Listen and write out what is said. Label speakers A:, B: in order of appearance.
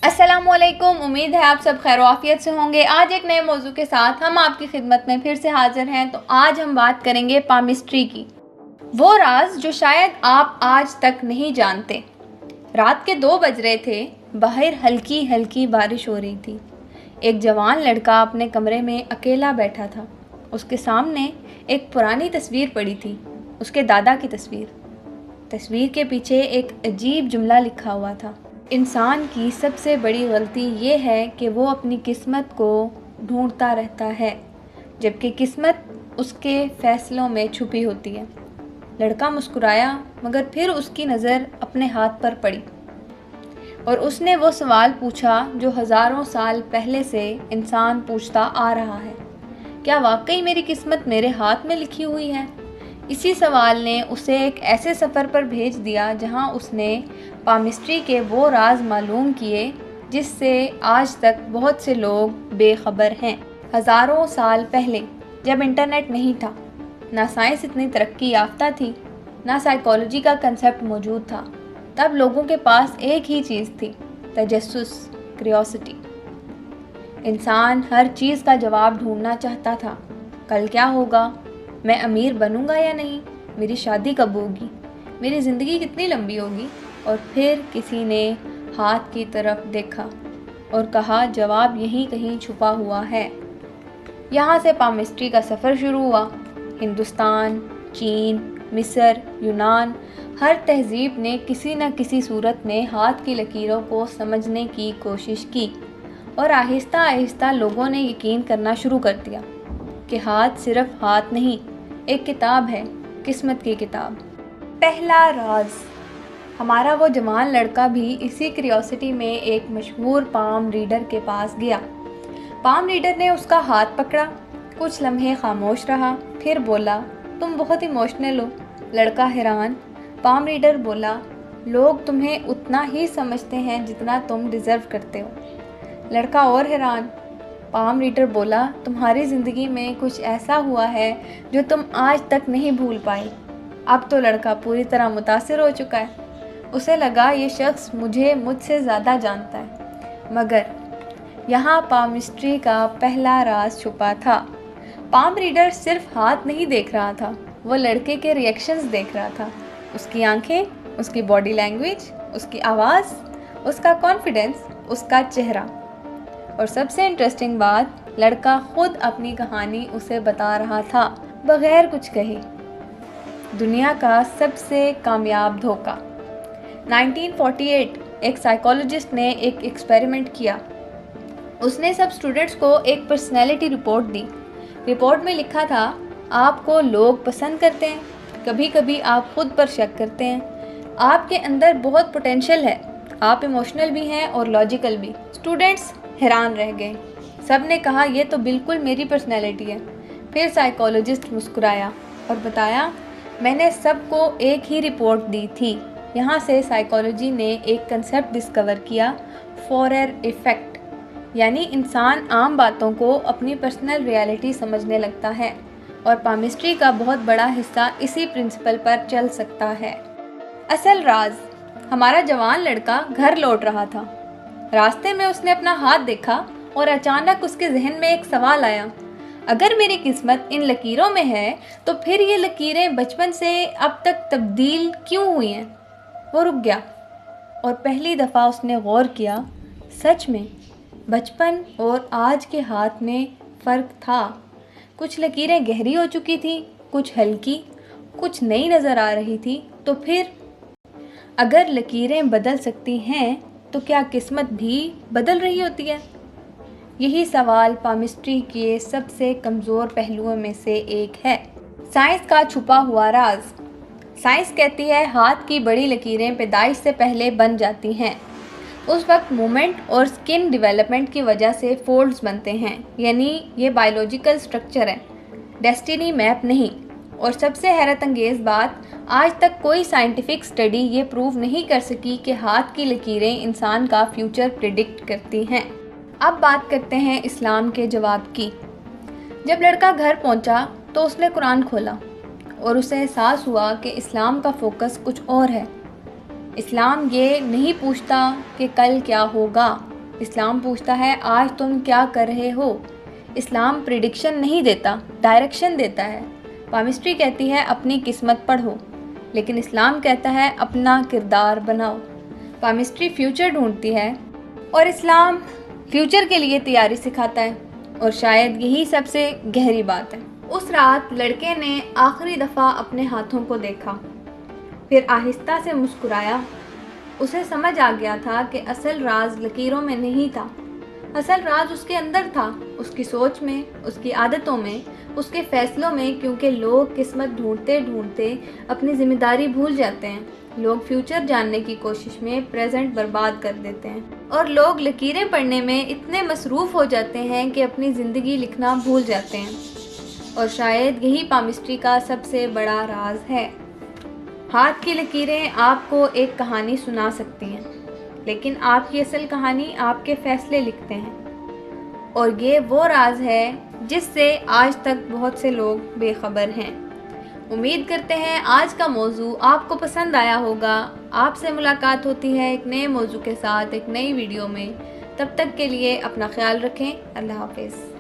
A: अस्सलामुअलैकुम। उम्मीद है आप सब खैर आफियत से होंगे। आज एक नए मौजू के साथ हम आपकी खिदमत में फिर से हाजिर हैं। तो आज हम बात करेंगे पामिस्ट्री की, वो राज जो शायद आप आज तक नहीं जानते। रात के 2 बज रहे थे, बाहर हल्की हल्की बारिश हो रही थी। एक जवान लड़का अपने कमरे में अकेला बैठा था। उसके सामने एक पुरानी तस्वीर पड़ी थी, उसके दादा की तस्वीर। तस्वीर के पीछे एक अजीब जुमला लिखा हुआ था, इंसान की सबसे बड़ी गलती ये है कि वो अपनी किस्मत को ढूंढता रहता है, जबकि किस्मत उसके फ़ैसलों में छुपी होती है। लड़का मुस्कुराया, मगर फिर उसकी नज़र अपने हाथ पर पड़ी और उसने वो सवाल पूछा जो हज़ारों साल पहले से इंसान पूछता आ रहा है, क्या वाकई मेरी किस्मत मेरे हाथ में लिखी हुई है? इसी सवाल ने उसे एक ऐसे सफ़र पर भेज दिया जहां उसने पामिस्ट्री के वो राज मालूम किए जिससे आज तक बहुत से लोग बेखबर हैं। हज़ारों साल पहले, जब इंटरनेट नहीं था, ना साइंस इतनी तरक्की याफ्ता थी, ना साइकोलॉजी का कंसेप्ट मौजूद था, तब लोगों के पास एक ही चीज़ थी, तजस्सुस, क्यूरियोसिटी। इंसान हर चीज़ का जवाब ढूंढना चाहता था। कल क्या होगा? मैं अमीर बनूंगा या नहीं? मेरी शादी कब होगी? मेरी ज़िंदगी कितनी लंबी होगी? और फिर किसी ने हाथ की तरफ देखा और कहा, जवाब यहीं कहीं छुपा हुआ है। यहाँ से पामिस्ट्री का सफ़र शुरू हुआ। हिंदुस्तान, चीन, मिस्र, यूनान, हर तहज़ीब ने किसी न किसी सूरत में हाथ की लकीरों को समझने की कोशिश की और आहिस्ता आहिस्ता लोगों ने यकीन करना शुरू कर दिया कि हाथ सिर्फ हाथ नहीं, एक किताब है, किस्मत की किताब। पहला राज। हमारा वो जवान लड़का भी इसी क्यूरियोसिटी में एक मशहूर पाम रीडर के पास गया। पाम रीडर ने उसका हाथ पकड़ा, कुछ लम्हे खामोश रहा, फिर बोला, तुम बहुत इमोशनल हो। लड़का हैरान। पाम रीडर बोला, लोग तुम्हें उतना ही समझते हैं जितना तुम डिज़र्व करते हो। लड़का और हैरान। पाम रीडर बोला, तुम्हारी ज़िंदगी में कुछ ऐसा हुआ है जो तुम आज तक नहीं भूल पाए। अब तो लड़का पूरी तरह मुतासिर हो चुका है। उसे लगा ये शख्स मुझसे ज़्यादा जानता है। मगर यहाँ पामिस्ट्री का पहला राज छुपा था। पाम रीडर सिर्फ हाथ नहीं देख रहा था, वो लड़के के रिएक्शंस देख रहा था। उसकी आंखें, उसकी बॉडी लैंग्वेज, उसकी आवाज़, उसका कॉन्फिडेंस, उसका चेहरा। और सबसे इंटरेस्टिंग बात, लड़का खुद अपनी कहानी उसे बता रहा था, बगैर कुछ कहे। दुनिया का सबसे कामयाब धोखा। 1948 एक साइकोलॉजिस्ट ने एक एक्सपेरिमेंट किया। उसने सब स्टूडेंट्स को एक पर्सनैलिटी रिपोर्ट दी। रिपोर्ट में लिखा था, आपको लोग पसंद करते हैं, कभी कभी आप खुद पर शक करते हैं, आपके अंदर बहुत पोटेंशियल है, आप इमोशनल भी हैं और लॉजिकल भी। स्टूडेंट्स हैरान रह गए। सब ने कहा, यह तो बिल्कुल मेरी पर्सनैलिटी है। फिर साइकोलॉजिस्ट मुस्कुराया और बताया, मैंने सबको एक ही रिपोर्ट दी थी। यहाँ से साइकोलॉजी ने एक कंसेप्ट डिस्कवर किया, फॉरेर इफ़ेक्ट, यानी इंसान आम बातों को अपनी पर्सनल रियलिटी समझने लगता है और पामिस्ट्री का बहुत बड़ा हिस्सा इसी प्रिंसिपल पर चल सकता है। असल राज। हमारा जवान लड़का घर लौट रहा था। रास्ते में उसने अपना हाथ देखा और अचानक उसके जहन में एक सवाल आया, अगर मेरी किस्मत इन लकीरों में है तो फिर ये लकीरें बचपन से अब तक तब्दील क्यों हुई हैं? वो रुक गया और पहली दफ़ा उसने गौर किया, सच में बचपन और आज के हाथ में फ़र्क था। कुछ लकीरें गहरी हो चुकी थी, कुछ हल्की, कुछ नई नज़र आ रही थी। तो फिर अगर लकीरें बदल सकती हैं तो क्या किस्मत भी बदल रही होती है? यही सवाल पामिस्ट्री के सबसे कमज़ोर पहलुओं में से एक है। साइंस का छुपा हुआ राज। साइंस कहती है हाथ की बड़ी लकीरें पैदाइश से पहले बन जाती हैं। उस वक्त मूवमेंट और स्किन डेवलपमेंट की वजह से फोल्ड्स बनते हैं, यानी ये बायोलॉजिकल स्ट्रक्चर है, डेस्टिनी मैप नहीं। और सबसे हैरत अंगेज़ बात, आज तक कोई साइंटिफिक स्टडी ये प्रूव नहीं कर सकी कि हाथ की लकीरें इंसान का फ्यूचर प्रिडिक्ट करती हैं। अब बात करते हैं इस्लाम के जवाब की। जब लड़का घर पहुंचा तो उसने कुरान खोला और उसे एहसास हुआ कि इस्लाम का फोकस कुछ और है। इस्लाम ये नहीं पूछता कि कल क्या होगा, इस्लाम पूछता है आज तुम क्या कर रहे हो। इस्लाम प्रिडिक्शन नहीं देता, डायरेक्शन देता है। पामिस्ट्री कहती है अपनी किस्मत पढ़ो, लेकिन इस्लाम कहता है अपना किरदार बनाओ। पामिस्ट्री फ्यूचर ढूंढती है और इस्लाम फ्यूचर के लिए तैयारी सिखाता है, और शायद यही सबसे गहरी बात है। उस रात लड़के ने आखिरी दफ़ा अपने हाथों को देखा, फिर आहिस्ता से मुस्कुराया। उसे समझ आ गया था कि असल राज लकीरों में नहीं था, असल राज उसके अंदर था, उसकी सोच में, उसकी आदतों में, उसके फैसलों में। क्योंकि लोग किस्मत ढूंढते ढूंढते अपनी जिम्मेदारी भूल जाते हैं। लोग फ्यूचर जानने की कोशिश में प्रेजेंट बर्बाद कर देते हैं, और लोग लकीरें पढ़ने में इतने मसरूफ़ हो जाते हैं कि अपनी ज़िंदगी लिखना भूल जाते हैं। और शायद यही पामिस्ट्री का सबसे बड़ा राज है। हाथ की लकीरें आपको एक कहानी सुना सकती हैं, लेकिन आपकी असल कहानी आपके फ़ैसले लिखते हैं। और ये वो राज है जिससे आज तक बहुत से लोग बेखबर हैं। उम्मीद करते हैं आज का मौजू आपको पसंद आया होगा। आपसे मुलाकात होती है एक नए मौजू के साथ, एक नई वीडियो में। तब तक के लिए अपना ख्याल रखें। अल्लाह हाफ़िज़।